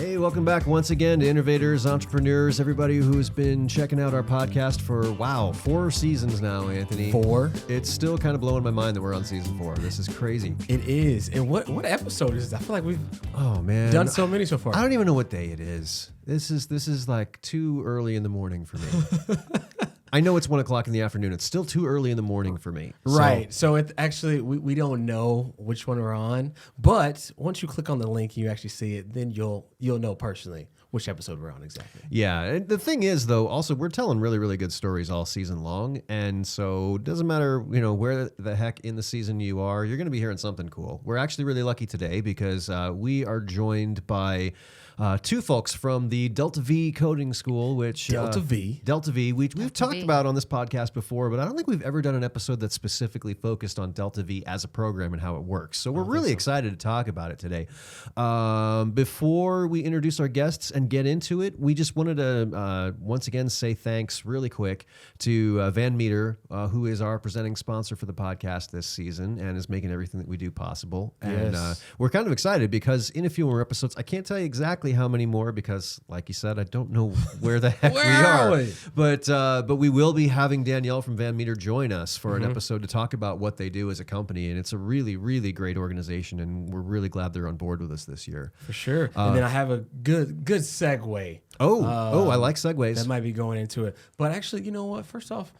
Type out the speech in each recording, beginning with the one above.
Hey, welcome back once again to innovators, entrepreneurs, everybody who's been checking out our podcast for, 4 seasons now, Anthony. 4? It's still kind of blowing my mind that we're on season 4. This is crazy. It is. And what episode is this? I feel like we've done so many so far. I don't even know what day it is. This is like too early in the morning for me. I know it's 1 o'clock in the afternoon. It's still too early in the morning for me. Right. So it actually, we don't know which one we're on. But once you click on the link and you actually see it, then you'll know personally which episode we're on exactly. Yeah. And the thing is, though, also we're telling really, really good stories all season long. And so it doesn't matter, where the heck in the season you are, you're going to be hearing something cool. We're actually really lucky today because we are joined by 2 folks from the DeltaV coding school, which DeltaV, we've talked about on this podcast before, but I don't think we've ever done an episode that's specifically focused on DeltaV as a program and how it works. So we're really excited to talk about it today. Before we introduce our guests and get into it, we just wanted to once again say thanks really quick to Van Meter, who is our presenting sponsor for the podcast this season and is making everything that we do possible. And we're kind of excited because in a few more episodes, I can't tell you exactly how many more because, like you said, I don't know where the heck we are. But we will be having Danielle from Van Meter join us for an episode to talk about what they do as a company, and it's a really, really great organization, and we're really glad they're on board with us this year. For sure. And then I have a good segue. I like segues. That might be going into it. But actually, you know what? First off,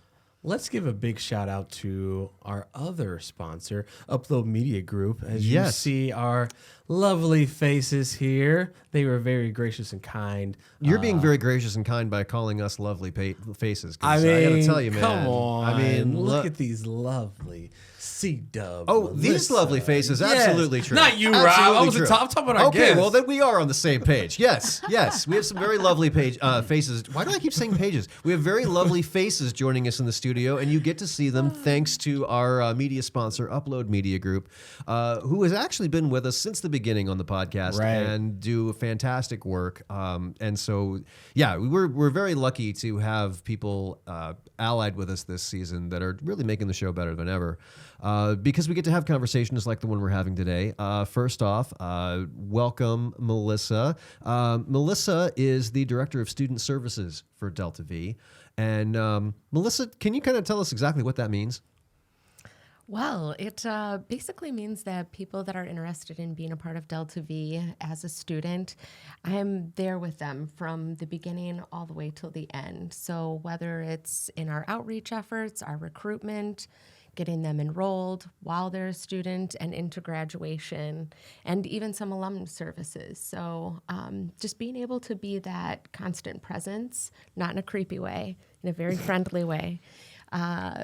let's give a big shout out to our other sponsor, Upload Media Group. As you see our lovely faces here, they were very gracious and kind. You're being very gracious and kind by calling us lovely faces. I gotta tell you, man. Come on. Look at these lovely C-dub. These lovely faces. Yes. Absolutely true. Not you, Rob. I was talking about our guests. Okay, well, then we are on the same page. Yes. We have some very lovely faces. Why do I keep saying pages? We have very lovely faces joining us in the studio, and you get to see them thanks to our media sponsor, Upload Media Group, who has actually been with us since the beginning on the podcast and do fantastic work. And so, we're very lucky to have people allied with us this season that are really making the show better than ever. Because we get to have conversations like the one we're having today. First off, welcome, Melissa. Melissa is the Director of Student Services for DeltaV. And Melissa, can you kind of tell us exactly what that means? Well, it basically means that people that are interested in being a part of DeltaV as a student, I'm there with them from the beginning all the way till the end. So whether it's in our outreach efforts, our recruitment, getting them enrolled while they're a student and into graduation, and even some alum services. So just being able to be that constant presence, not in a creepy way, in a very friendly way,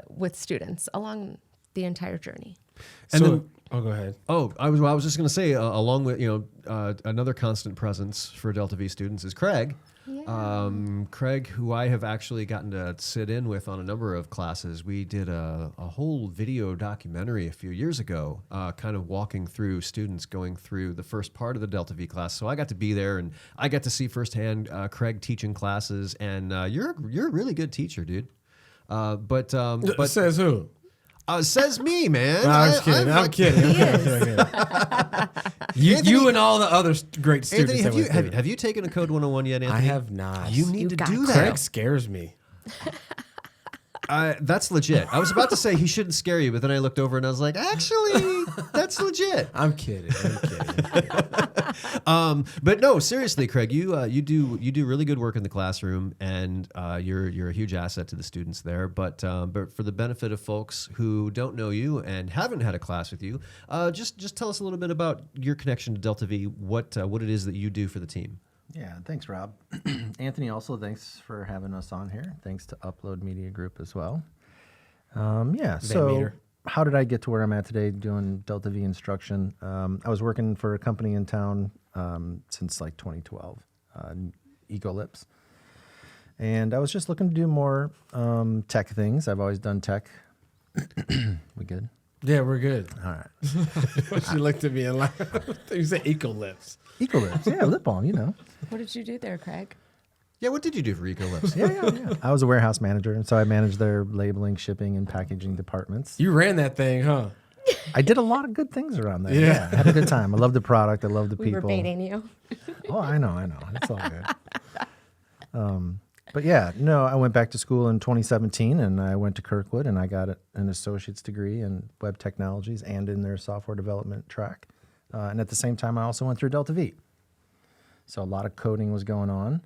with students along the entire journey. And go ahead. I was just going to say, along with another constant presence for DeltaV students is Craig. Yeah. Craig, who I have actually gotten to sit in with on a number of classes. We did a whole video documentary a few years ago, kind of walking through students going through the first part of the DeltaV class. So I got to be there and I got to see firsthand Craig teaching classes. And you're a really good teacher, dude. But says who? Says me, man. No, I'm kidding. You and all the other great students. Anthony, have you taken a Code 101 yet, Anthony? I have not. You need to do that. Craig scares me. That's legit. I was about to say he shouldn't scare you, but then I looked over and I was like, actually, that's legit. I'm kidding. But no, seriously, Craig, you do really good work in the classroom, and you're a huge asset to the students there. But for the benefit of folks who don't know you and haven't had a class with you, just tell us a little bit about your connection to DeltaV, what it is that you do for the team. Yeah, thanks, Rob. Anthony, also thanks for having us on here. Thanks to Upload Media Group as well. So how did I get to where I'm at today doing DeltaV instruction? I was working for a company in town since like 2012, Ecolips. And I was just looking to do more tech things. I've always done tech. We good? Yeah, we're good. All right. She looked at me and laughed. You said Ecolips. Ecolips, yeah, lip balm, you know. What did you do there, Craig? Yeah, what did you do for Ecolips? Yeah. I was a warehouse manager, and so I managed their labeling, shipping, and packaging departments. You ran that thing, huh? I did a lot of good things around there. Yeah. I had a good time. I love the product. I love the We were people. baiting you. Oh, I know. It's all good. But yeah, no, I went back to school in 2017 and I went to Kirkwood and I got an associate's degree in web technologies and in their software development track. And at the same time, I also went through DeltaV. So a lot of coding was going on.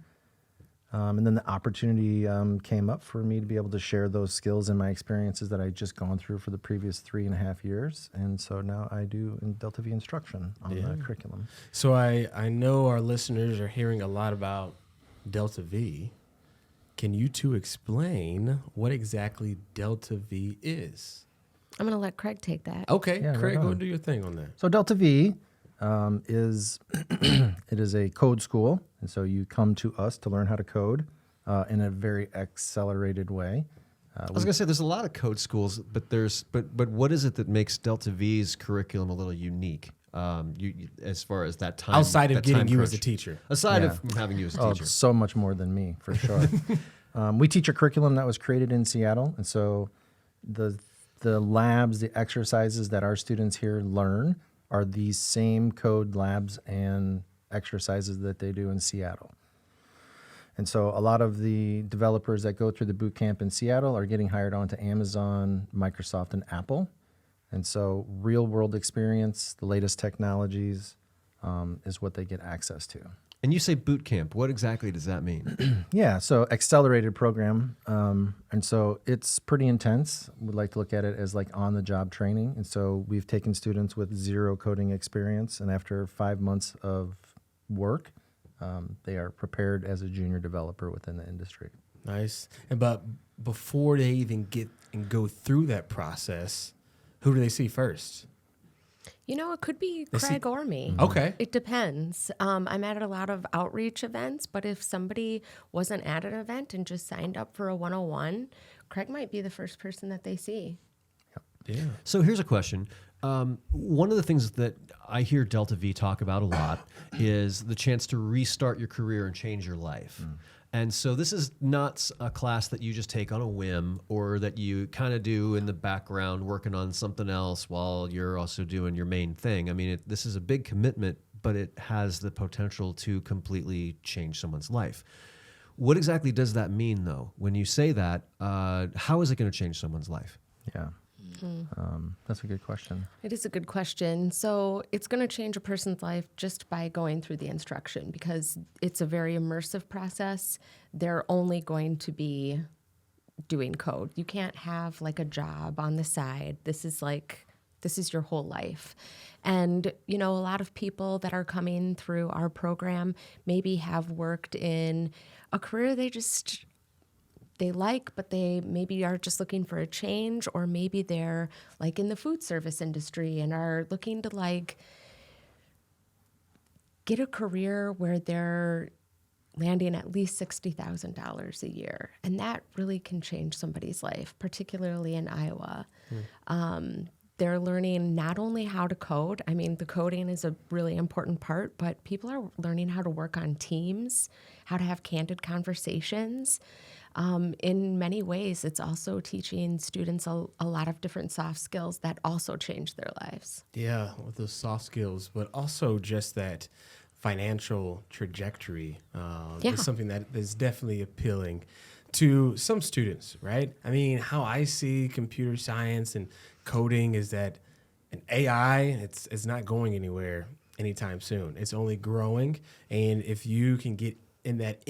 And then the opportunity came up for me to be able to share those skills and my experiences that I'd just gone through for the previous 3.5 years. And so now I do in DeltaV instruction on the curriculum. So I know our listeners are hearing a lot about DeltaV. Can you two explain what exactly DeltaV is? I'm going to let Craig take that. Okay, Yeah, Craig, right go on. and do your thing on that. So DeltaV is it is a code school, and so you come to us to learn how to code in a very accelerated way. I was gonna say there's a lot of code schools, but what is it that makes DeltaV's curriculum a little unique? As far as that time Outside of that getting time you as a crunch. teacher. Aside Yeah. of having you as a Oh, teacher. so much more than me, for sure. We teach a curriculum that was created in Seattle, and so the labs, the exercises that our students here learn are these same code labs and exercises that they do in Seattle. And so a lot of the developers that go through the boot camp in Seattle are getting hired on to Amazon, Microsoft, and Apple. And so real world experience, the latest technologies is what they get access to. And you say boot camp. What exactly does that mean? Yeah, so accelerated program. And so it's pretty intense. We'd like to look at it as like on-the-job training. And so we've taken students with zero coding experience, and after 5 months of work, they are prepared as a junior developer within the industry. Nice. But before they even get and go through that process, who do they see first? You know, it could be They see- Craig or me. Okay. It depends. I'm at a lot of outreach events, but if somebody wasn't at an event and just signed up for a 101, Craig might be the first person that they see. Yeah. So here's a question. One of the things that I hear DeltaV talk about a lot is the chance to restart your career and change your life. And so this is not a class that you just take on a whim or that you kind of do in the background working on something else while you're also doing your main thing. I mean, this is a big commitment, but it has the potential to completely change someone's life. What exactly does that mean, though? When you say that, how is it going to change someone's life? Yeah. That's a good question. It is a good question. So it's going to change a person's life just by going through the instruction because it's a very immersive process. They're only going to be doing code. You can't have like a job on the side. This is your whole life. And, you know, a lot of people that are coming through our program maybe have worked in a career they like, but they maybe are just looking for a change, or maybe they're like in the food service industry and are looking to like get a career where they're landing at least $60,000 a year. And that really can change somebody's life, particularly in Iowa. They're learning not only how to code. I mean, the coding is a really important part, but people are learning how to work on teams, how to have candid conversations. In many ways, it's also teaching students a lot of different soft skills that also change their lives. Yeah, with those soft skills, but also just that financial trajectory is something that is definitely appealing to some students, right? I mean, how I see computer science and coding is that an AI, it's not going anywhere anytime soon. It's only growing, and if you can get in that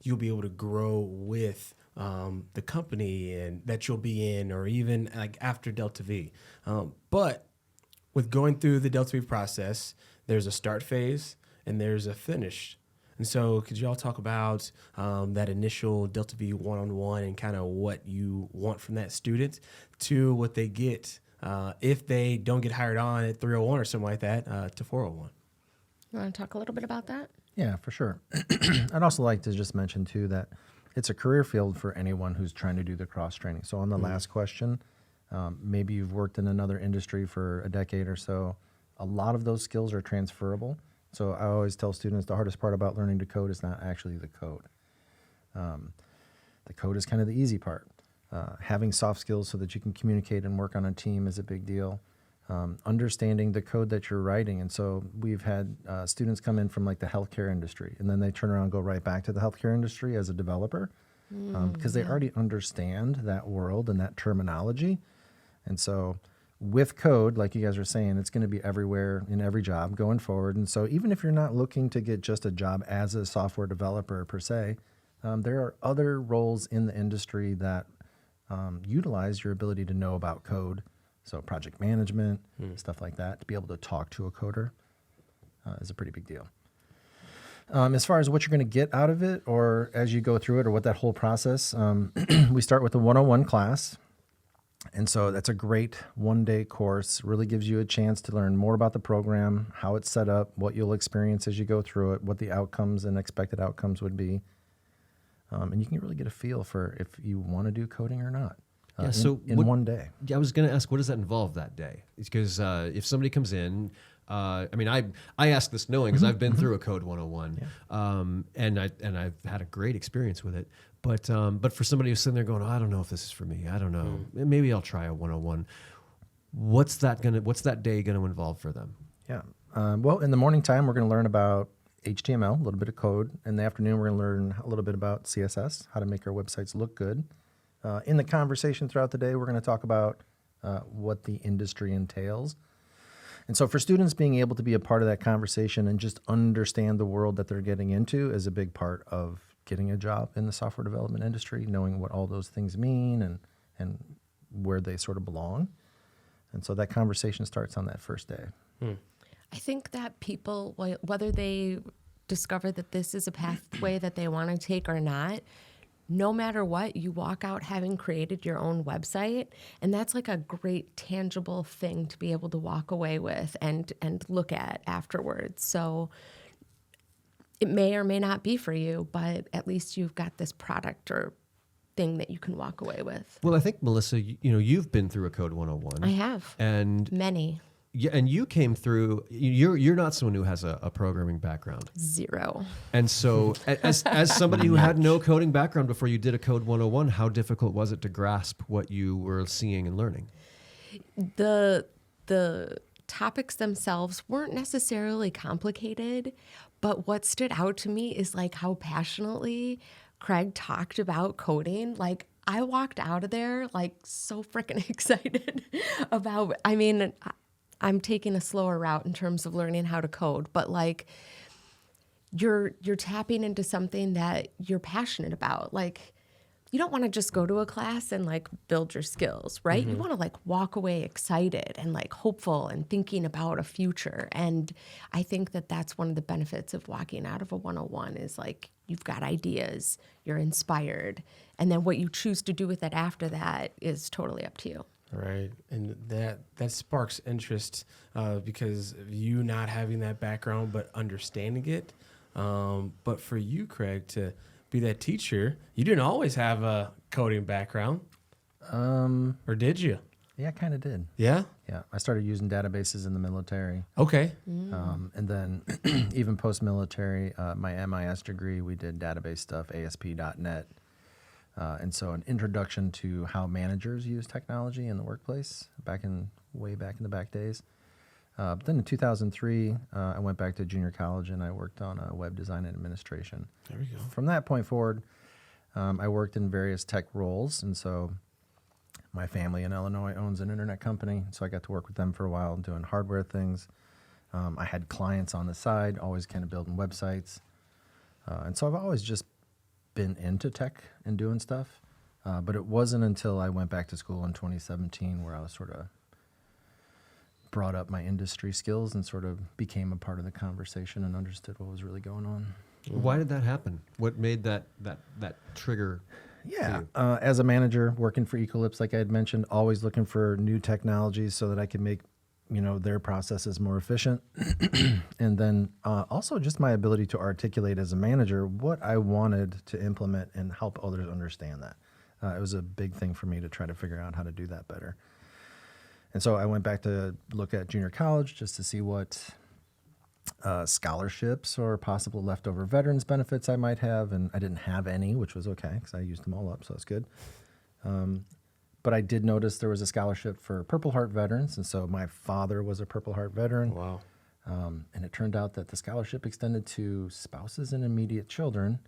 you'll be able to grow with the company and that you'll be in, or even like after DeltaV. But with going through the DeltaV process, there's a start phase and there's a finish. And so could you all talk about that initial DeltaV one-on-one and kind of what you want from that student to what they get if they don't get hired on at 301 or something like that to 401? You want to talk a little bit about that? Yeah, for sure. I'd also like to just mention, too, that it's a career field for anyone who's trying to do the cross-training. So on the last question, maybe you've worked in another industry for a decade or so. A lot of those skills are transferable. So I always tell students the hardest part about learning to code is not actually the code. The code is kind of the easy part. Having soft skills so that you can communicate and work on a team is a big deal. understanding the code that you're writing. And so we've had students come in from like the healthcare industry, and then they turn around and go right back to the healthcare industry as a developer because they already understand that world and that terminology. And so with code, like you guys are saying, it's going to be everywhere in every job going forward. And so even if you're not looking to get just a job as a software developer per se, there are other roles in the industry that utilize your ability to know about code. So project management, stuff like that, to be able to talk to a coder is a pretty big deal. As far as what you're going to get out of it, or as you go through it, or what that whole process, we start with the 101 class. And so that's a great one-day course. Really gives you a chance to learn more about the program, how it's set up, what you'll experience as you go through it, what the outcomes and expected outcomes would be. And you can really get a feel for if you want to do coding or not. In one day. Yeah, I was going to ask, what does that involve that day? Because if somebody comes in, I ask this knowing because I've been through a Code 101, and I've had a great experience with it. But for somebody who's sitting there going, oh, I don't know if this is for me. I don't know. Maybe I'll try a 101. What's that day going to involve for them? Yeah. Well, in the morning time, we're going to learn about HTML, a little bit of code. In the afternoon, we're going to learn a little bit about CSS, how to make our websites look good. In the conversation throughout the day, we're going to talk about what the industry entails. And so for students, being able to be a part of that conversation and just understand the world that they're getting into is a big part of getting a job in the software development industry, knowing what all those things mean and where they sort of belong. And so that conversation starts on that first day. I think that people, whether they discover that this is a pathway that they want to take or not, no matter what, you walk out having created your own website, and that's like a great tangible thing to be able to walk away with and look at afterwards. So it may or may not be for you, but at least you've got this product or thing that you can walk away with. Well, I think, Melissa, you've been through a Code 101. I have. And many. Yeah, and you came through. You're not someone who has a programming background. Zero. And so, as somebody who had no coding background before you did a Code 101, how difficult was it to grasp what you were seeing and learning? The topics themselves weren't necessarily complicated, but what stood out to me is like how passionately Craig talked about coding. Like, I walked out of there like so freaking excited about. I'm taking a slower route in terms of learning how to code, but like you're tapping into something that you're passionate about. Like, you don't want to just go to a class and like build your skills, right? You want to like walk away excited and like hopeful and thinking about a future. And I think that that's one of the benefits of walking out of a 101 is like you've got ideas, you're inspired, and then what you choose to do with it after that is totally up to you. Right, and that sparks interest because of you not having that background but understanding it. But for you, Craig, to be that teacher, you didn't always have a coding background, or did you? Yeah, I kind of did. Yeah? Yeah, I started using databases in the military. Okay. And then even post-military, my MIS degree, we did database stuff, ASP.NET. And so an introduction to how managers use technology in the workplace way back in the back days. But then in 2003, I went back to junior college and I worked on web design and administration. There we go. From that point forward, I worked in various tech roles. And so my family in Illinois owns an internet company. So I got to work with them for a while doing hardware things. I had clients on the side, always kind of building websites. And so I've always just been into tech and doing stuff, but it wasn't until I went back to school in 2017 where I was sort of brought up my industry skills and sort of became a part of the conversation and understood what was really going on. Why did that happen? What made that trigger? Yeah, as a manager working for Eclipse, like I had mentioned, always looking for new technologies so that I could make their processes more efficient. And then also just my ability to articulate as a manager what I wanted to implement and help others understand that. It was a big thing for me to try to figure out how to do that better. And so I went back to look at junior college just to see what scholarships or possible leftover veterans benefits I might have. And I didn't have any, which was okay because I used them all up, so that's good. But I did notice there was a scholarship for Purple Heart veterans, and so my father was a Purple Heart veteran. Wow. And it turned out that the scholarship extended to spouses and immediate children.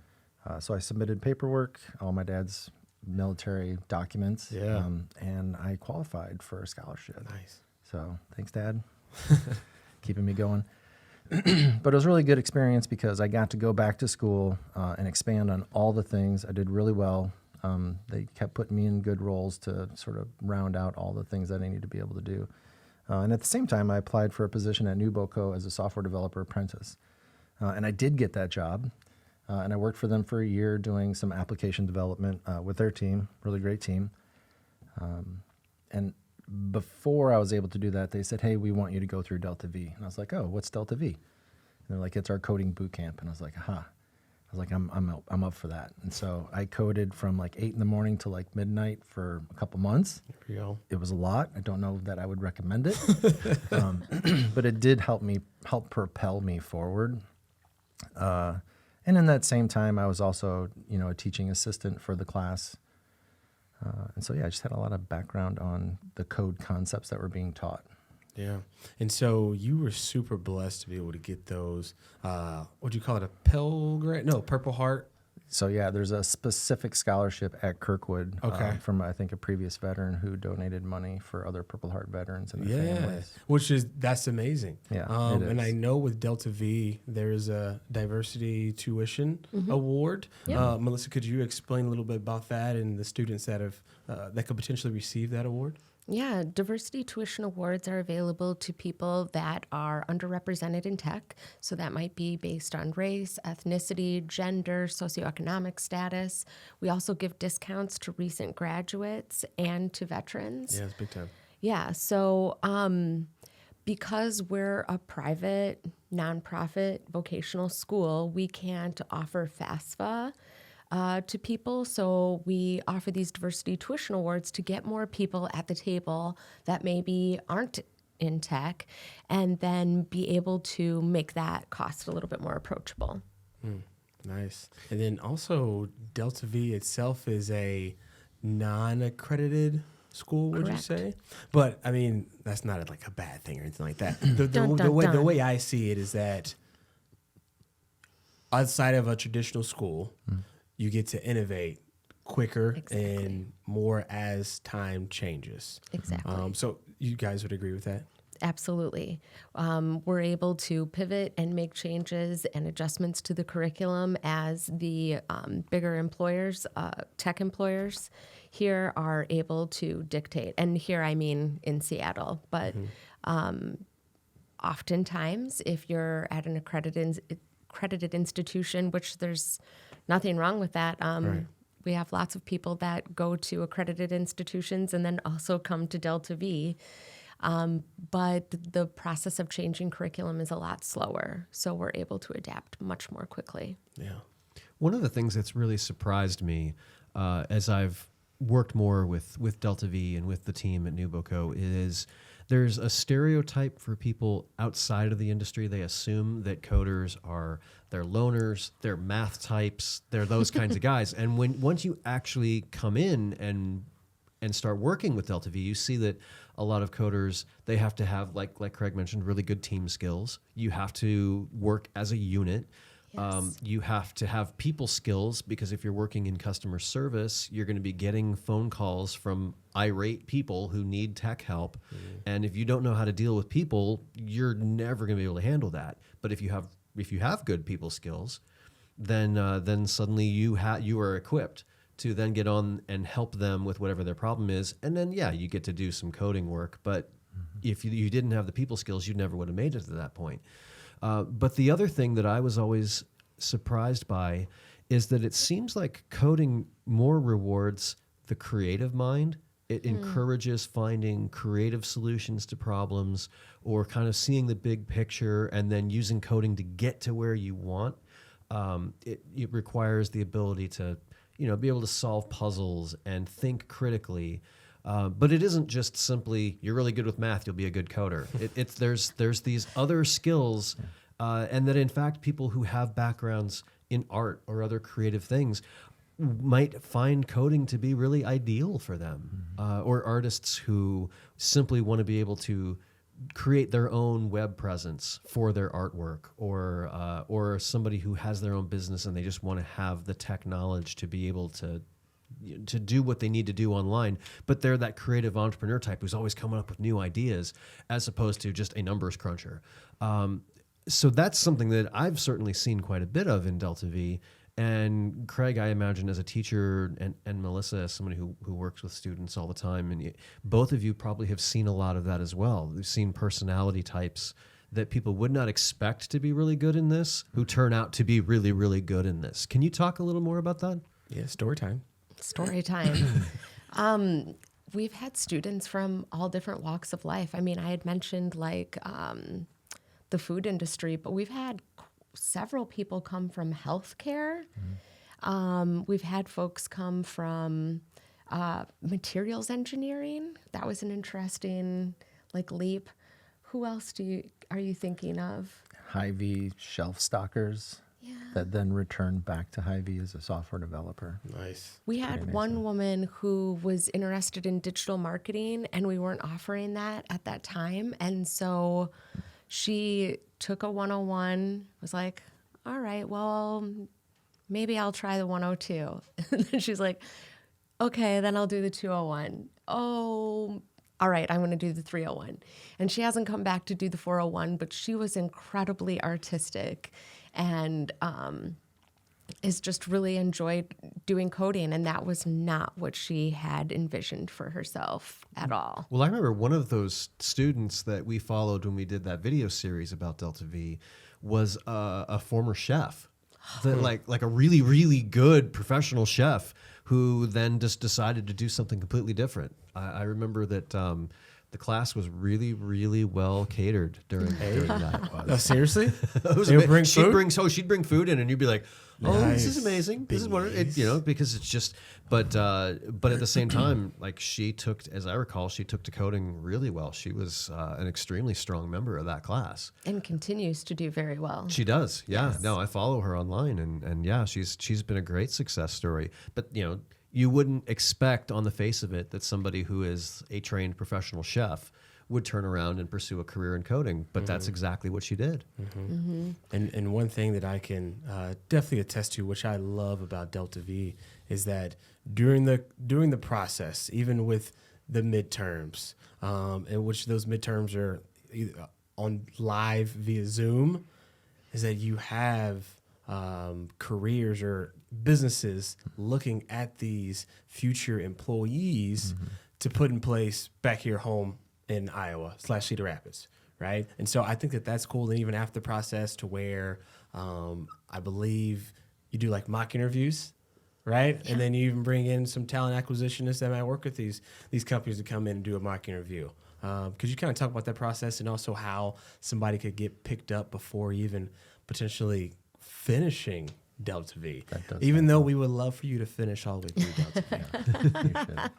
So I submitted paperwork, all my dad's military documents, Yeah. and I qualified for a scholarship. Nice. So thanks, Dad, keeping me going. But it was a really good experience because I got to go back to school and expand on all the things. I did really well. They kept putting me in good roles to sort of round out all the things that I need to be able to do. And at the same time, I applied for a position at NewBoco as a software developer apprentice. And I did get that job. And I worked for them for a year doing some application development with their team, really great team. And before I was able to do that, they said, hey, we want you to go through DeltaV. And I was like, oh, what's DeltaV? And they're like, it's our coding boot camp. And I was like, aha. I was like, I'm up for that. And so I coded from like 8 in the morning to like midnight for a couple months. There you go. It was a lot. I don't know that I would recommend it, but it did help propel me forward. And in that same time, I was also, a teaching assistant for the class. And so, yeah, I just had a lot of background on the code concepts that were being taught. Yeah. And so you were super blessed to be able to get those, what do you call it, a Pell Grant? No, Purple Heart. So, yeah, there's a specific scholarship at Kirkwood from, I think, a previous veteran who donated money for other Purple Heart veterans and their families. That's amazing. Yeah, and I know with DeltaV, there's a diversity tuition award. Yeah. Melissa, could you explain a little bit about that and the students that have that could potentially receive that award? Yeah, diversity tuition awards are available to people that are underrepresented in tech. So that might be based on race, ethnicity, gender, socioeconomic status. We also give discounts to recent graduates and to veterans. Yeah, it's big time. Yeah, so because we're a private, nonprofit vocational school, we can't offer FAFSA to people. So we offer these diversity tuition awards to get more people at the table that maybe aren't in tech and then be able to make that cost a little bit more approachable. Nice. And then also DeltaV itself is a non-accredited school, would Correct. you say? But I mean, that's not like a bad thing or anything like that. The way I see it is that outside of a traditional school, you get to innovate quicker and more as time changes. Exactly. So you guys would agree with that? Absolutely. We're able to pivot and make changes and adjustments to the curriculum as the bigger employers, tech employers here are able to dictate. And here I mean in Seattle, but oftentimes if you're at an accredited institution, which there's nothing wrong with that. Right. We have lots of people that go to accredited institutions and then also come to DeltaV. But the process of changing curriculum is a lot slower, so we're able to adapt much more quickly. Yeah. One of the things that's really surprised me as I've worked more with DeltaV and with the team at NewBoco is there's a stereotype for people outside of the industry. They assume that coders are they're loners, they're math types, they're those kinds of guys. And once you actually come in and start working with DeltaV, you see that a lot of coders, they have to have, like Craig mentioned, really good team skills. You have to work as a unit. Yes. You have to have people skills because if you're working in customer service, you're going to be getting phone calls from irate people who need tech help. And if you don't know how to deal with people, you're never going to be able to handle that. But if you have good people skills, then suddenly you are equipped to then get on and help them with whatever their problem is. And then, you get to do some coding work. But if you didn't have the people skills, you never would have made it to that point. But the other thing that I was always surprised by is that it seems like coding more rewards the creative mind. It encourages finding creative solutions to problems or kind of seeing the big picture and then using coding to get to where you want. It requires the ability to be able to solve puzzles and think critically. But it isn't just simply you're really good with math, you'll be a good coder. There's these other skills, and that in fact people who have backgrounds in art or other creative things might find coding to be really ideal for them, or artists who simply want to be able to create their own web presence for their artwork, or somebody who has their own business and they just want to have the tech knowledge to be able to do what they need to do online, but they're that creative entrepreneur type who's always coming up with new ideas as opposed to just a numbers cruncher. So that's something that I've certainly seen quite a bit of in DeltaV. And Craig, I imagine, as a teacher, and Melissa, as somebody who works with students all the time, and both of you probably have seen a lot of that as well. You've seen personality types that people would not expect to be really good in this, who turn out to be really, really good in this. Can you talk a little more about that? Yeah, story time. Story time. We've had students from all different walks of life. I mean, I had mentioned like the food industry, but we've had several people come from healthcare. We've had folks come from materials engineering. That was an interesting leap. Who else are you thinking of? Hy-Vee shelf stockers that then return back to Hy-Vee as a software developer. Nice. We had one woman who was interested in digital marketing, and we weren't offering that at that time. And so she took a 101, was like, all right, well, maybe I'll try the 102. And then she's like, okay, then I'll do the 201. Oh, all right, I'm going to do the 301. And she hasn't come back to do the 401, but she was incredibly artistic and is just really enjoyed doing coding. And that was not what she had envisioned for herself at all. Well, I remember one of those students that we followed when we did that video series about DeltaV was a former chef, like a really, really good professional chef who then just decided to do something completely different. I remember that the class was really, really well catered during that. Oh, seriously? They would bring she'd food? She'd bring food in, and you'd be like, "Oh, this is Nice. amazing. This is what because it's just." But at the same time, like she took, as I recall, she took to coding really well. She was an extremely strong member of that class, And continues to do very well. she does. Yeah. Yes. No, I follow her online, and yeah, she's been a great success story. But you wouldn't expect on the face of it that somebody who is a trained professional chef would turn around and pursue a career in coding, but that's exactly what she did. And one thing that I can definitely attest to, which I love about DeltaV, is that during the process, even with the midterms, in which those midterms are either on live via Zoom, is that you have careers or businesses looking at these future employees to put in place back here home in Iowa / Cedar Rapids, right? And so I think that that's cool. And even after the process to where I believe you do like mock interviews, right? Yeah. And then you even bring in some talent acquisitionists that might work with these companies to come in and do a mock interview. Could you kind of talk about that process and also how somebody could get picked up before even potentially finishing DeltaV? Even though we would love for you to finish all the way through DeltaV.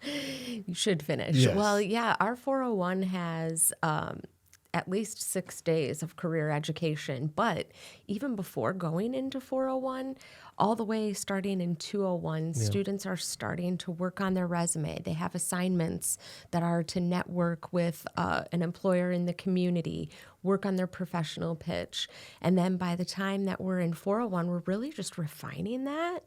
You should finish. Yes. Well, yeah, our 401 has at least 6 days of career education. But even before going into 401, all the way starting in 201, students are starting to work on their resume. They have assignments that are to network with an employer in the community, work on their professional pitch. And then by the time that we're in 401, we're really just refining that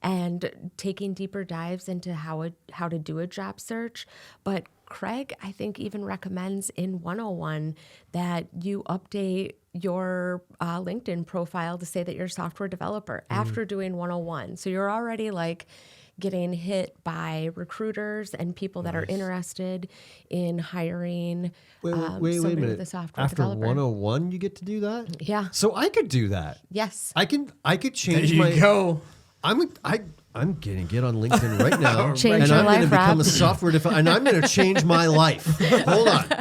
and taking deeper dives into how to do a job search. But Craig, I think, even recommends in 101 that you update your LinkedIn profile to say that you're a software developer after doing 101. So you're already like getting hit by recruiters and people that are interested in hiring Wait a somebody with minute. a software After developer. 101, you get to do that? Yeah. So I could do that. Yes. I could There change you my. go. I'm gonna get on LinkedIn right now, Change and your I'm life, gonna become Rob. a software developer, and I'm gonna change my life.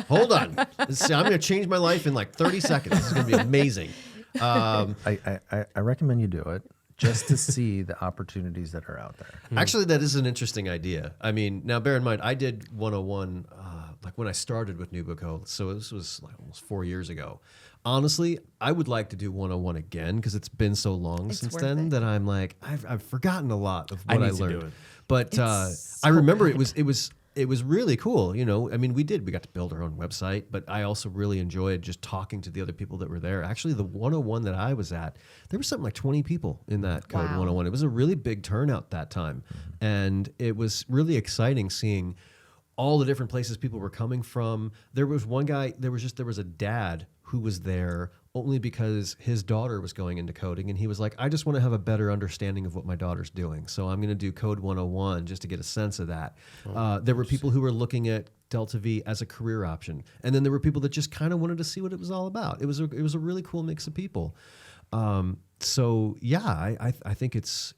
Hold on. I'm gonna change my life in like 30 seconds. This is gonna be amazing. I recommend you do it just to see the opportunities that are out there. Actually, that is an interesting idea. I mean, now bear in mind, I did 101 like when I started with NuboCo, so this was like almost 4 years ago. Honestly, I would like to do 101 again because it's been so long It's since worth then it. that I'm like I've forgotten a lot of what I need to do learned. it. But It's I so remember good. it was really cool. You know, I mean, we got to build our own website, but I also really enjoyed just talking to the other people that were there. Actually, the 101 that I was at, there was something like 20 people in that Code Wow. 101. It was a really big turnout that time, and it was really exciting seeing all the different places people were coming from. There was one guy, there was a dad who was there only because his daughter was going into coding, and he was like, I just want to have a better understanding of what my daughter's doing. So I'm going to do Code 101 just to get a sense of that. There were people who were looking at DeltaV as a career option. And then there were people that just kind of wanted to see what it was all about. It was a really cool mix of people. So yeah, I think it's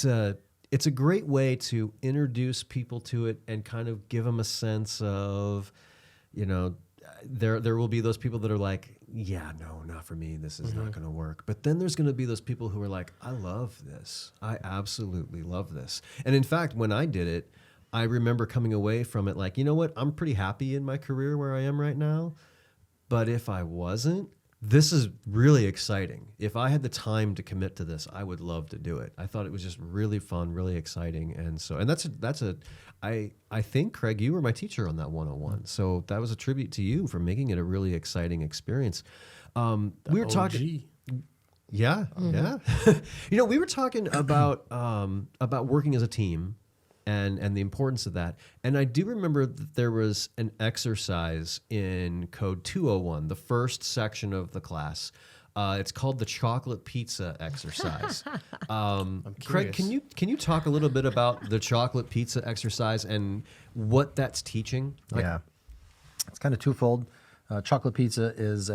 a great way to introduce people to it and kind of give them a sense of, you know, there will be those people that are like, yeah, no, not for me. This is not going to work. But then there's going to be those people who are like, I love this. I absolutely love this. And in fact, when I did it, I remember coming away from it like, you know what? I'm pretty happy in my career where I am right now. But if I wasn't, this is really exciting. If I had the time to commit to this, I would love to do it. I thought it was just really fun, really exciting. And I think, Craig, you were my teacher on that 101. So that was a tribute to you for making it a really exciting experience. We were talking. Yeah, yeah. You know, we were talking about working as a team and the importance of that. And I do remember that there was an exercise in Code 201, the first section of the class. It's called the chocolate pizza exercise. Craig, can you talk a little bit about the chocolate pizza exercise and what that's teaching? Yeah, it's kind of twofold. Chocolate pizza is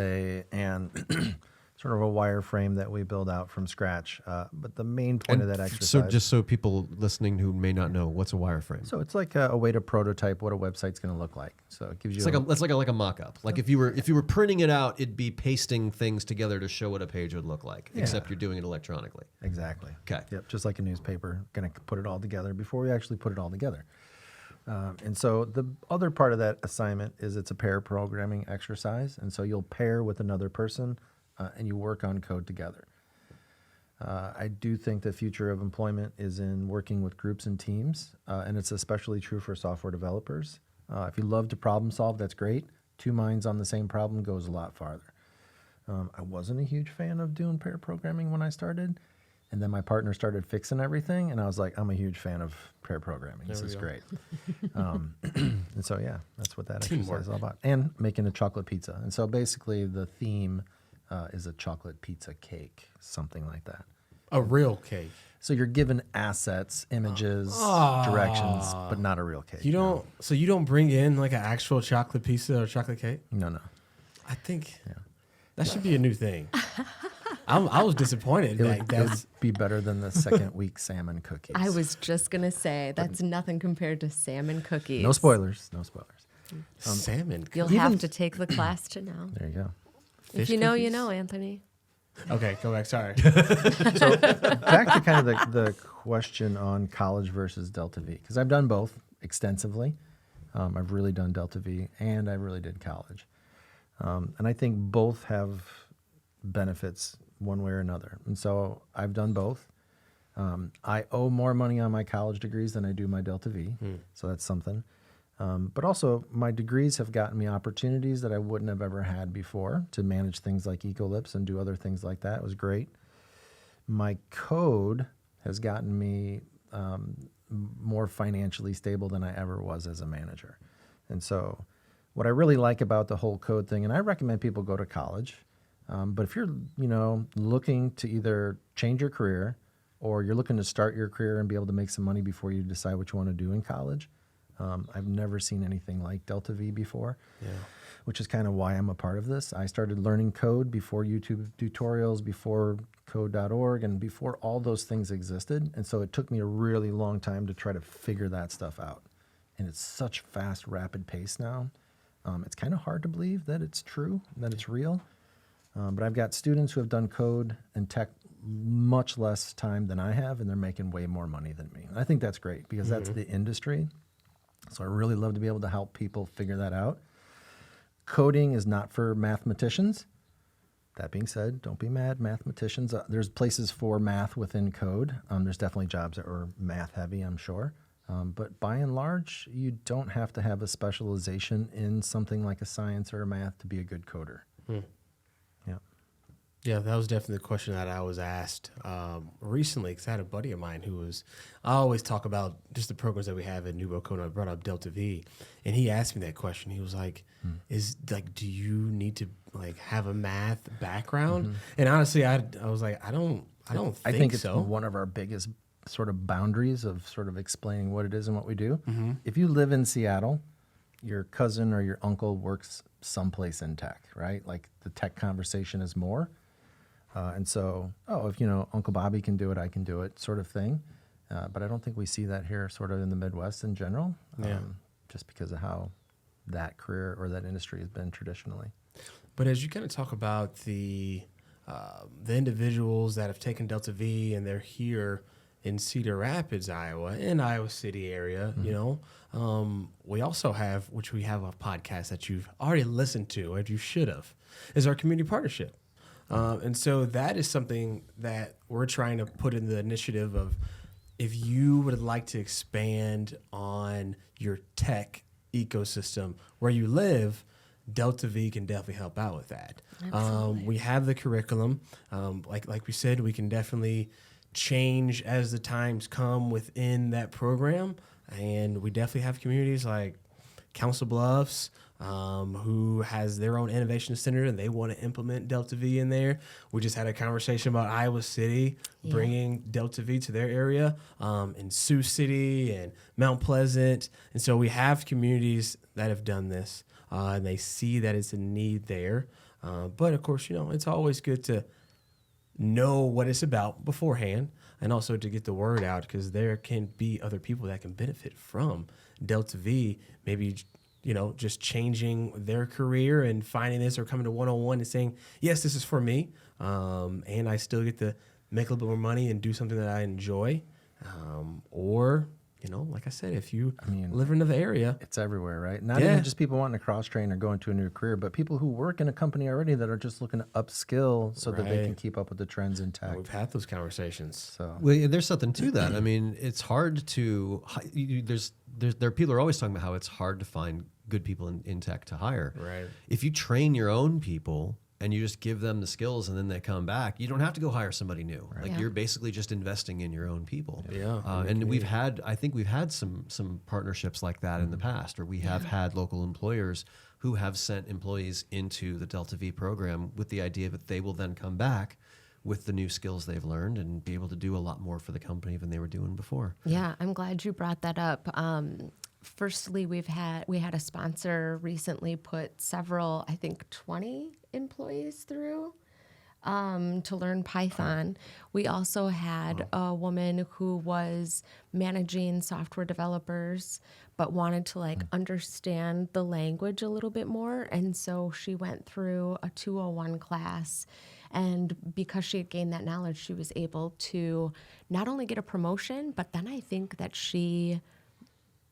sort of a wireframe that we build out from scratch. But the main point of that exercise. So just so people listening who may not know, what's a wireframe? So it's like a way to prototype what a website's going to look like. So it gives you. It's like a mock-up. Like if you were printing it out, it'd be pasting things together to show what a page would look like. Yeah. Except you're doing it electronically. Exactly. Okay. Yep. Just like a newspaper, going to put it all together before we actually put it all together. And so the other part of that assignment is it's a pair programming exercise. And so you'll pair with another person and you work on code together. I do think the future of employment is in working with groups and teams, and it's especially true for software developers. If you love to problem solve, that's great. Two minds on the same problem goes a lot farther. I wasn't a huge fan of doing pair programming when I started, and then my partner started fixing everything, and I was like, I'm a huge fan of pair programming. This is great. And so, yeah, that's what that exercise is all about. And making a chocolate pizza. And so basically the theme is a chocolate pizza cake, something like that. A real cake. So you're given assets, images, directions, but not a real cake. You don't. So you don't bring in like an actual chocolate pizza or chocolate cake. No. I think that should be a new thing. I was disappointed. It would be better than the second week salmon cookies. I was just going to say, that's nothing compared to salmon cookies. No spoilers. Salmon. You'll have to take the class to know. There you go. If you know, you know, Anthony. Okay, go back. Sorry. So back to kind of the question on college versus DeltaV, because I've done both extensively. I've really done DeltaV and I really did college. And I think both have benefits one way or another. And so I've done both. I owe more money on my college degrees than I do my DeltaV. So that's something. But also, my degrees have gotten me opportunities that I wouldn't have ever had before to manage things like Ecolips and do other things like that. It was great. My code has gotten me more financially stable than I ever was as a manager. And so what I really like about the whole code thing, and I recommend people go to college, but if you're looking to either change your career or you're looking to start your career and be able to make some money before you decide what you want to do in college, I've never seen anything like DeltaV before, which is kind of why I'm a part of this. I started learning code before YouTube tutorials, before code.org, and before all those things existed. And so it took me a really long time to try to figure that stuff out. And it's such fast, rapid pace now. It's kind of hard to believe that it's true, that it's real. But I've got students who have done code and tech much less time than I have, and they're making way more money than me. And I think that's great because that's the industry. So I really love to be able to help people figure that out. Coding is not for mathematicians. That being said, don't be mad, mathematicians. There's places for math within code. There's definitely jobs that are math heavy, I'm sure. But by and large, you don't have to have a specialization in something like a science or a math to be a good coder. Yeah. Yeah, that was definitely the question that I was asked recently, because I had a buddy of mine I always talk about just the programs that we have at Nuvo Code. I brought up DeltaV, and he asked me that question. He was like, do you need to have a math background? And honestly, I was like, I don't think it's so. One of our biggest sort of boundaries of sort of explaining what it is and what we do. If you live in Seattle, your cousin or your uncle works someplace in tech, right? Like the tech conversation is more. And so, if Uncle Bobby can do it, I can do it, sort of thing. But I don't think we see that here, sort of in the Midwest in general, just because of how that career or that industry has been traditionally. But as you kind of talk about the individuals that have taken DeltaV and they're here in Cedar Rapids, Iowa, in Iowa City area, we also have, which we have a podcast that you've already listened to, or you should have, is our community partnership. And so that is something that we're trying to put in the initiative of, if you would like to expand on your tech ecosystem where you live, DeltaV can definitely help out with that. We have the curriculum. Like we said, we can definitely change as the times come within that program. And we definitely have communities like Council Bluffs, who has their own innovation center, and they want to implement DeltaV in there. We just had a conversation about Iowa City bringing DeltaV to their area, and Sioux City and Mount Pleasant. And so we have communities that have done this, and they see that it's a need there. But of course, it's always good to know what it's about beforehand, and also to get the word out, because there can be other people that can benefit from DeltaV, maybe just changing their career and finding this, or coming to 101 and saying, yes, this is for me, and I still get to make a little bit more money and do something that I enjoy. Or, like I said, if you live in the area. It's everywhere, right? Not even just people wanting to cross-train or go into a new career, but people who work in a company already that are just looking to upskill so that they can keep up with the trends in tech. We've had those conversations. So there's something to that. I mean, it's hard to there people are always talking about how it's hard to find good people in tech to hire. Right. If you train your own people and you just give them the skills and then they come back, you don't have to go hire somebody new. Right. Like you're basically just investing in your own people. Yeah. And I think we've had some partnerships like that in the past, or we have had local employers who have sent employees into the DeltaV program with the idea that they will then come back with the new skills they've learned and be able to do a lot more for the company than they were doing before. Yeah, I'm glad you brought that up. Firstly, we had a sponsor recently put several, I think 20 employees through to learn Python. We also had a woman who was managing software developers but wanted to understand the language a little bit more, and so she went through a 201 class. And because she had gained that knowledge, she was able to not only get a promotion, but then I think that she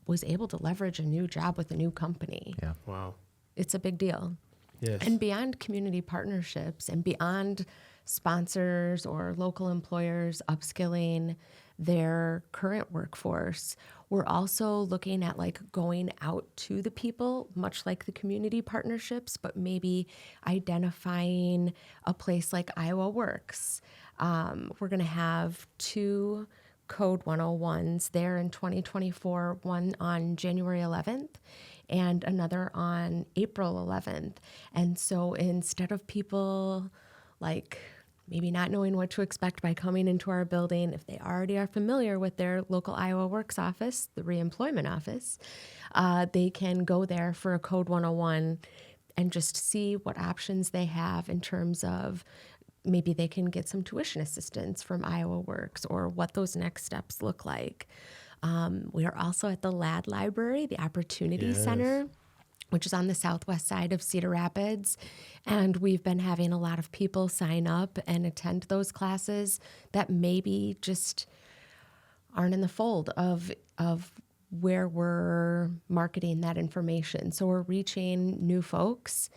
was able to leverage a new job with a new company. Yeah. Wow. It's a big deal. Yes. And beyond community partnerships and beyond sponsors or local employers upskilling their current workforce, we're also looking at going out to the people, much like the community partnerships, but maybe identifying a place like Iowa Works. We're going to have 2 Code 101s there in 2024, one on January 11th and another on April 11th. And so instead of people maybe not knowing what to expect by coming into our building, if they already are familiar with their local Iowa Works office, the reemployment office, they can go there for a Code 101 and just see what options they have in terms of maybe they can get some tuition assistance from Iowa Works, or what those next steps look like. We are also at the LAD Library, the Opportunity Center, which is on the southwest side of Cedar Rapids. And we've been having a lot of people sign up and attend those classes that maybe just aren't in the fold of where we're marketing that information. So we're reaching new folks.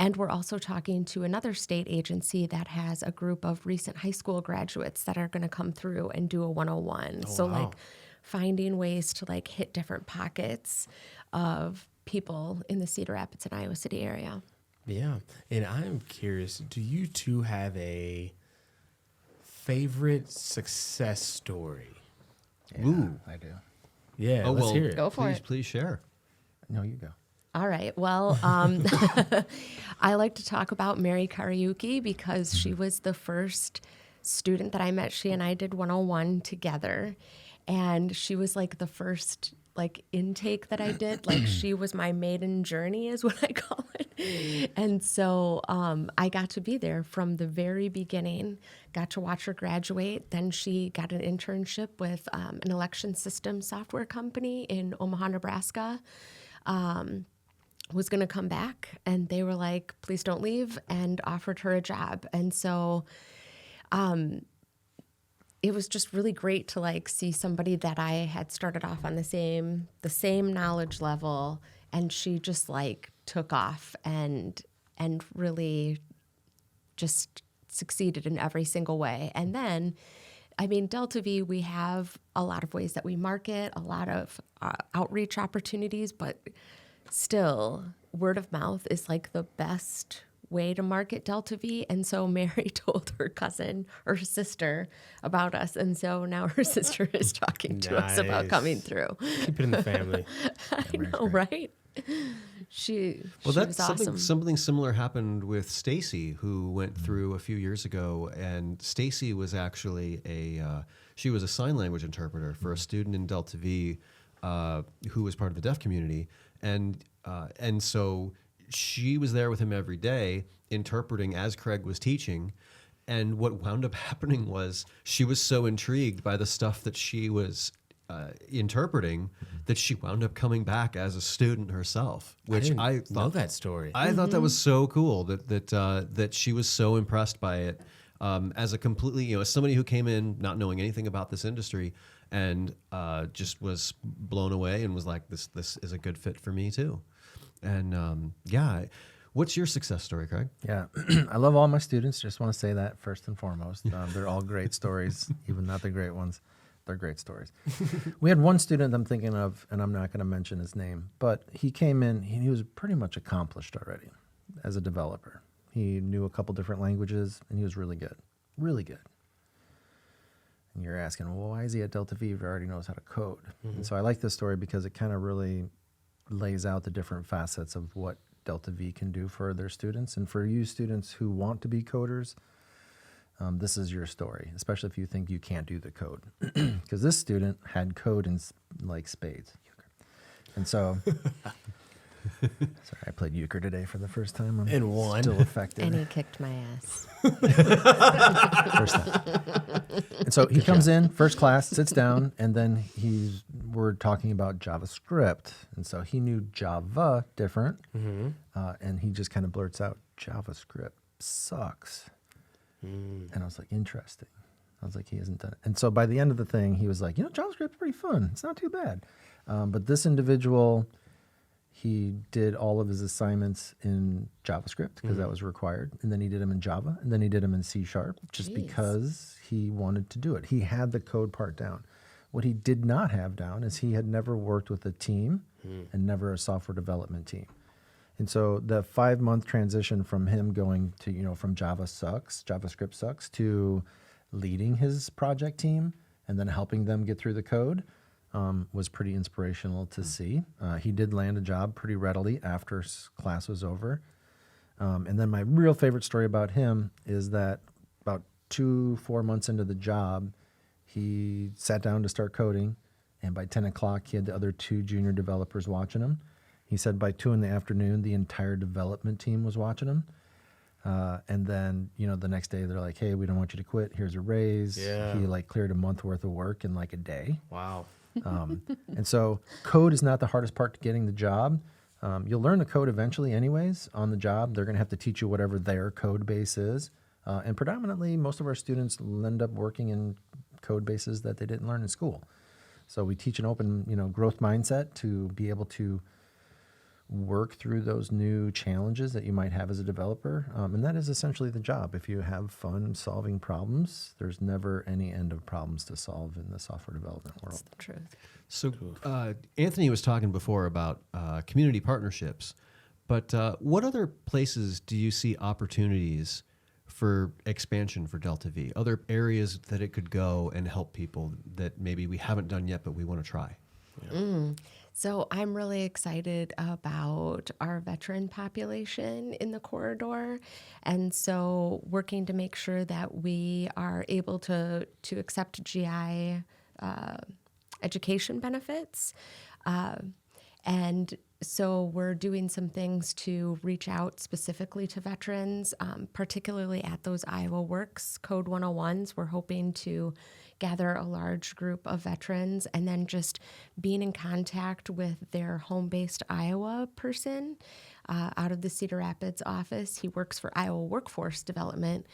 And we're also talking to another state agency that has a group of recent high school graduates that are going to come through and do a 101. Oh, so wow. like finding ways to like hit different pockets of people in the Cedar Rapids and Iowa City area. Yeah. And I'm curious, do you two have a favorite success story? Yeah, Ooh. I do. Yeah, Oh, let's well, hear it. Go for please, it. please share. No, you go. All right. Well, I like to talk about Mary Kariuki because she was the first student that I met. She and I did 101 together. And she was like the first like intake that I did. Like she was my maiden journey is what I call it. And so I got to be there from the very beginning, got to watch her graduate. Then she got an internship with an election system software company in Omaha, Nebraska. Was going to come back, and they were like, please don't leave, and offered her a job. And so it was just really great to like see somebody that I had started off on the same knowledge level, and she just like took off and really just succeeded in every single way. And then, I mean, DeltaV, we have a lot of ways that we market, a lot of outreach opportunities, but still, word of mouth is like the best way to market DeltaV. And so Mary told her cousin or her sister about us. And so now her sister is talking to us about Nice. coming through. Keep it in the family. I know, right? She Well, she that's was awesome. something similar happened with Stacy, who went through a few years ago. And Stacy was actually she was a sign language interpreter for a student in DeltaV who was part of the deaf community. And so she was there with him every day, interpreting as Craig was teaching. And what wound up happening was she was so intrigued by the stuff that she was interpreting that she wound up coming back as a student herself, which didn't I know thought that story. I thought that was so cool that she was so impressed by it as a completely, as somebody who came in not knowing anything about this industry and just was blown away and was like, this is a good fit for me too. And what's your success story, Craig? Yeah, I love all my students. Just want to say that first and foremost. They're all great stories, even not the great ones. They're great stories. We had one student I'm thinking of, and I'm not going to mention his name, but he came in, he was pretty much accomplished already as a developer. He knew a couple different languages, and he was really good, really good. And you're asking, well, why is he at DeltaV if he already knows how to code? And so I like this story because it kind of really lays out the different facets of what DeltaV can do for their students. And for you students who want to be coders, this is your story, especially if you think you can't do the code. Because this student had code in like spades. And so, sorry, I played euchre today for the first time. I'm And won. still affected. And he kicked my ass. First time. And so he comes in, first class, sits down, and then we're talking about JavaScript. And so he knew Java different, and he just kind of blurts out, JavaScript sucks. And I was like, interesting. I was like, he hasn't done it. And so by the end of the thing, he was like, JavaScript's pretty fun. It's not too bad. But this individual, he did all of his assignments in JavaScript because that was required. And then he did them in Java. And then he did them in C# just Jeez. because he wanted to do it. He had the code part down. What he did not have down is he had never worked with a team and never a software development team. And so the 5-month transition from him going to, from JavaScript sucks, to leading his project team and then helping them get through the code was pretty inspirational to see. He did land a job pretty readily after class was over. And then my real favorite story about him is that about 4 months into the job, he sat down to start coding. And by 10 o'clock, he had the other 2 junior developers watching him. He said by 2 p.m, the entire development team was watching him. And then, the next day they're like, hey, we don't want you to quit. Here's a raise. Yeah. He cleared a month worth of work in a day. Wow. And so code is not the hardest part to getting the job. You'll learn the code eventually anyways on the job. They're going to have to teach you whatever their code base is. And predominantly, most of our students end up working in code bases that they didn't learn in school. So we teach an open, growth mindset to be able to work through those new challenges that you might have as a developer. And that is essentially the job. If you have fun solving problems, there's never any end of problems to solve in the software development world. That's the truth. So Anthony was talking before about community partnerships, but what other places do you see opportunities for expansion for DeltaV? Other areas that it could go and help people that maybe we haven't done yet, but we want to try? Yeah. So I'm really excited about our veteran population in the corridor. And so working to make sure that we are able to accept GI education benefits. And so we're doing some things to reach out specifically to veterans, particularly at those Iowa Works Code 101s. We're hoping to gather a large group of veterans and then just being in contact with their home-based Iowa person out of the Cedar Rapids office. He works for Iowa Workforce Development,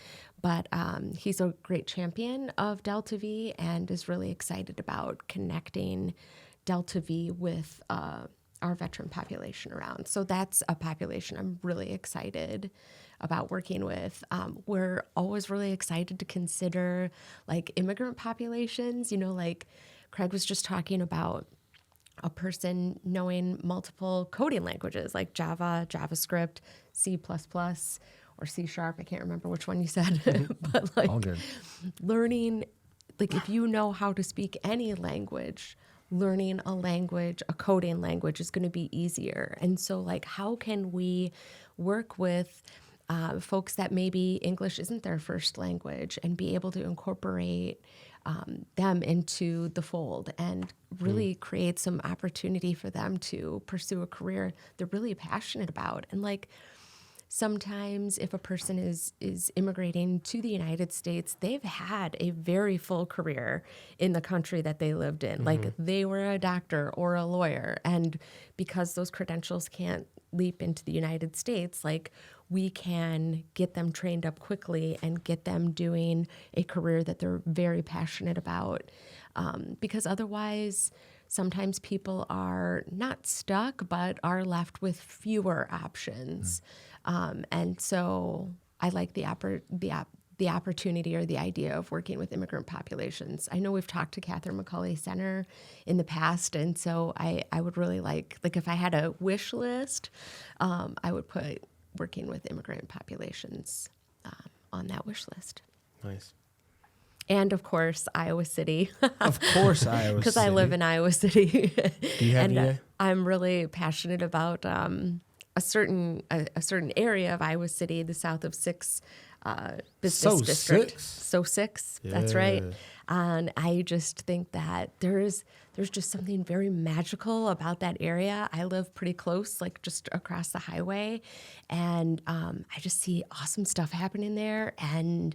but he's a great champion of DeltaV and is really excited about connecting DeltaV with our veteran population around. So that's a population I'm really excited about working with. We're always really excited to consider like immigrant populations, like Craig was just talking about a person knowing multiple coding languages like Java, JavaScript, C++, or C#. I can't remember which one you said, but like All good. learning, like if you know how to speak any language, learning a language, a coding language is going to be easier. And so like, how can we work with folks that maybe English isn't their first language and be able to incorporate them into the fold and really create some opportunity for them to pursue a career they're really passionate about. And like, sometimes if a person is immigrating to the United States, they've had a very full career in the country that they lived in. Mm-hmm. Like they were a doctor or a lawyer. And because those credentials can't leap into the United States, like we can get them trained up quickly and get them doing a career that they're very passionate about. Because otherwise, sometimes people are not stuck, but are left with fewer options. And so I like the opportunity or the idea of working with immigrant populations. I know we've talked to Catherine McCauley Center in the past, and so I would really like if I had a wish list, I would put working with immigrant populations on that wish list. Nice. And of course, Iowa City. Of course, Iowa City. Because I live in Iowa City. Do you have and I'm really passionate about a certain area of Iowa City, the South of Six business district. Six. That's right. And I just think that there's just something very magical about that area. I live pretty close, like just across the highway, and I just see awesome stuff happening there. And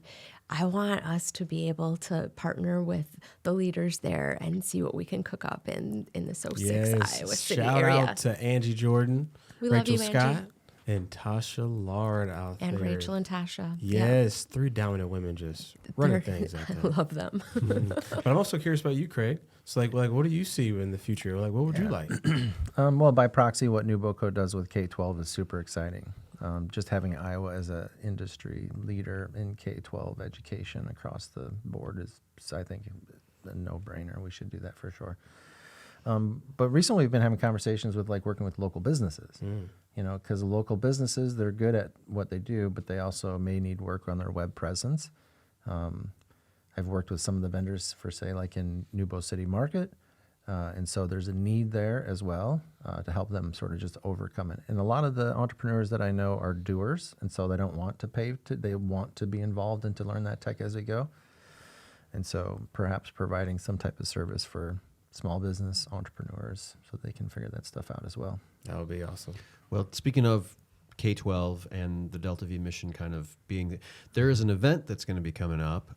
I want us to be able to partner with the leaders there and see what we can cook up in the Six Iowa City area. Shout out to Angie Jordan, we Rachel love you, Scott, Angie. and Tasha Lard out there. And Rachel and Tasha. Yes, 3 dominant women just running things out I there. love them. But I'm also curious about you, Craig. So like, what do you see in the future? Like, what would you like? Well, by proxy, what NewBoCo does with K-12 is super exciting. Just having Iowa as an industry leader in K-12 education across the board is, I think, a no-brainer. We should do that for sure. But recently we've been having conversations with working with local businesses, because local businesses, they're good at what they do, but they also may need work on their web presence. I've worked with some of the vendors for, say, like in Nubo City Market. And so there's a need there as well to help them sort of just overcome it. And a lot of the entrepreneurs that I know are doers, and so they don't want to pay, they want to be involved and to learn that tech as they go. And so perhaps providing some type of service for small business entrepreneurs so they can figure that stuff out as well. That would be awesome. Well, speaking of K-12 and the DeltaV mission kind of being, there is an event that's going to be coming up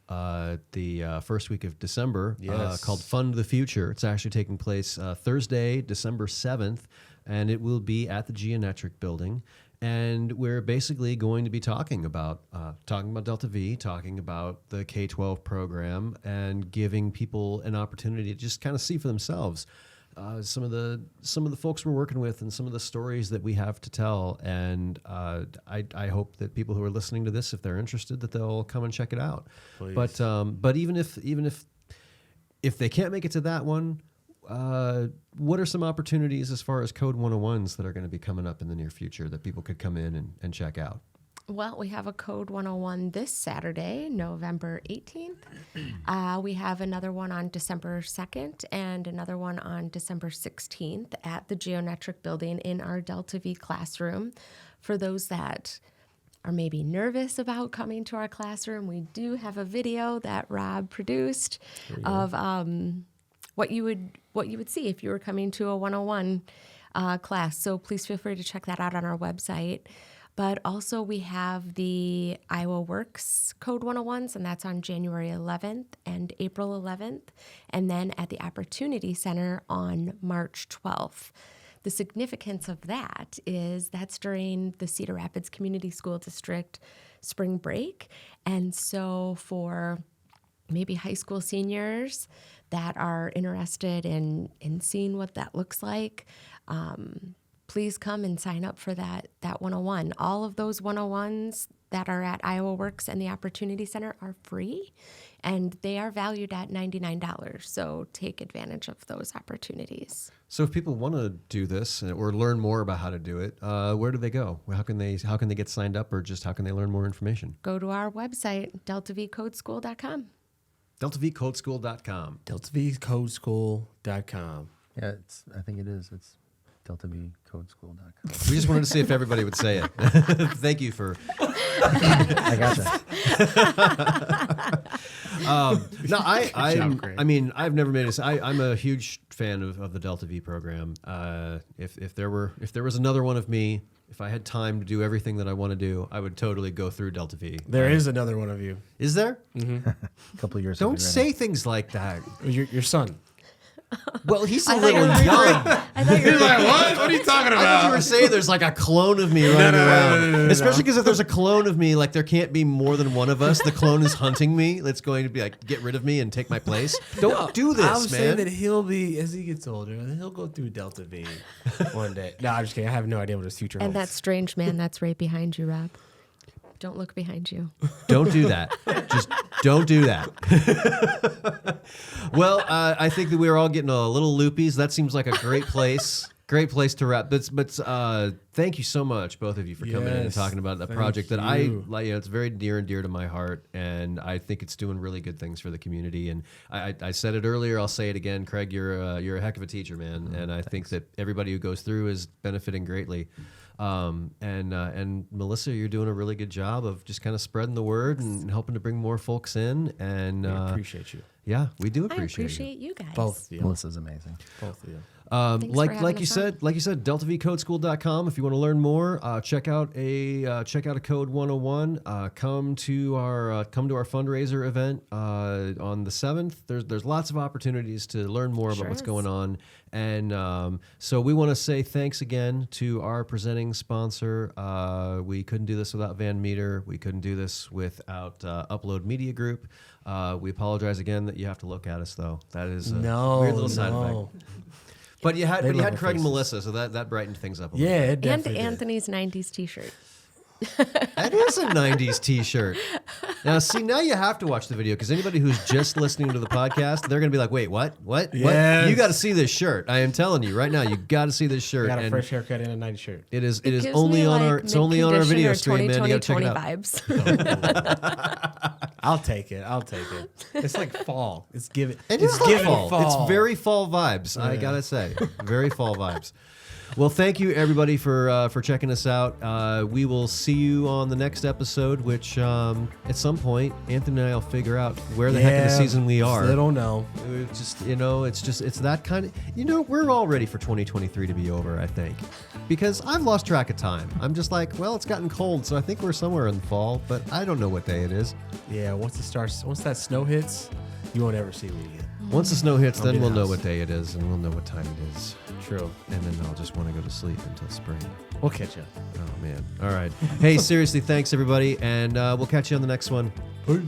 the first week of December called Fund the Future. It's actually taking place Thursday, December 7th, and it will be at the Geometric Building. And we're basically going to be talking about DeltaV, talking about the K-12 program, and giving people an opportunity to just kind of see for themselves some of the folks we're working with and some of the stories that we have to tell. And I hope that people who are listening to this, if they're interested, that they'll come and check it out. Please. But even if they can't make it to that one, what are some opportunities as far as Code 101s that are going to be coming up in the near future that people could come in and check out? Well, we have a Code 101 this Saturday, November 18th. We have another one on December 2nd and another one on December 16th at the Geometric Building in our DeltaV classroom. For those that are maybe nervous about coming to our classroom, we do have a video that Rob produced of what you would see if you were coming to a 101 class. So please feel free to check that out on our website. But also we have the Iowa Works Code 101s, and that's on January 11th and April 11th, and then at the Opportunity Center on March 12th. The significance of that is that's during the Cedar Rapids Community School District spring break. And so for maybe high school seniors that are interested in seeing what that looks like, please come and sign up for that 101. All of those 101s that are at Iowa Works and the Opportunity Center are free, and they are valued at $99. So take advantage of those opportunities. So if people want to do this or learn more about how to do it, where do they go? How can they get signed up, or just how can they learn more information? Go to our website, DeltaVcodeschool.com. DeltaVcodeschool.com. DeltaVcodeschool.com. Yeah, I think it is. It's DeltaVcodeschool.com. We just wanted to see if everybody would say it. Thank you for. I gotcha. No, I mean, I've never made I'm a huge fan of the DeltaV program. If there was another one of me, if I had time to do everything that I want to do, I would totally go through DeltaV. There is another one of you. Is there? Mm-hmm. A couple of years. Don't say things like that. Your son. Well, he's a I thought little you were young. I thought you were What? What are you talking I thought about? you were saying there's like a clone of me running around. no. Especially because if there's a clone of me, like there can't be more than one of us. The clone is hunting me. That's going to be like, get rid of me and take my place. Don't do this, I was saying man. that he'll be, as he gets older, he'll go through DeltaV one day. No, I'm just kidding. I have no idea what his future And holds. that strange man that's right behind you, Rob. Don't look behind you. Don't do that. Just don't do that. Well, I think that we're all getting a little loopies. That seems like a great place. Great place to wrap. But thank you so much, both of you, for coming in and Yes, talking about that thank project that you. I like. It's very near and dear to my heart, and I think it's doing really good things for the community. And I said it earlier. I'll say it again. Craig, you're a heck of a teacher, man, and I think that everybody who goes through is benefiting greatly. And Melissa, you're doing a really good job of just kind of spreading the word and helping to bring more folks in. And I appreciate you. yeah, we do I appreciate appreciate you guys. Both of you. Melissa's amazing. Both of you. Thanks for having Like you us on. said, DeltaVcodeschool.com. If you want to learn more, check out a Code 101. Come to our fundraiser event on the 7th. There's lots of opportunities to learn more about Sure what's is. going on, and so we want to say thanks again to our presenting sponsor. We couldn't do this without Van Meter. We couldn't do this without Upload Media Group. We apologize again that you have to look at us, though. That is a weird little side effect. But you had They love our Craig and faces. Melissa, so that brightened things up a little. Yeah, it And definitely did. Anthony's 90s t-shirt. That is a 90s t-shirt. Now, see, now you have to watch the video, because anybody who's just listening to the podcast, they're going to be like, wait, what? Yes. You got to see this shirt. I am telling you right now, you got to see this shirt. Got a And fresh haircut and a nice shirt. it is Gives only me, on like, our video mid-conditioner stream, man. You got to check it 2020 out. vibes. I'll take it. It's like fall. It's giving. It it's is like giving fall. fall. It's very fall vibes. I gotta say, very fall vibes. Well, thank you everybody for checking us out. We will see you on the next episode, which at some point Anthony and I will figure out where the heck in the season we are. Still don't know. It's just it's that kind of we're all ready for 2023 to be over, I think, because I've lost track of time. I'm just like, well, it's gotten cold, so I think we're somewhere in the fall, but I don't know what day it is. Yeah, once that snow hits, you won't ever see me again. Once the snow hits, I'll be then we'll in the know house. what day it is, and we'll know what time it is. True. And then I'll just want to go to sleep until spring. We'll catch you. Oh, man. All right. Hey, seriously, thanks, everybody. And we'll catch you on the next one. Peace.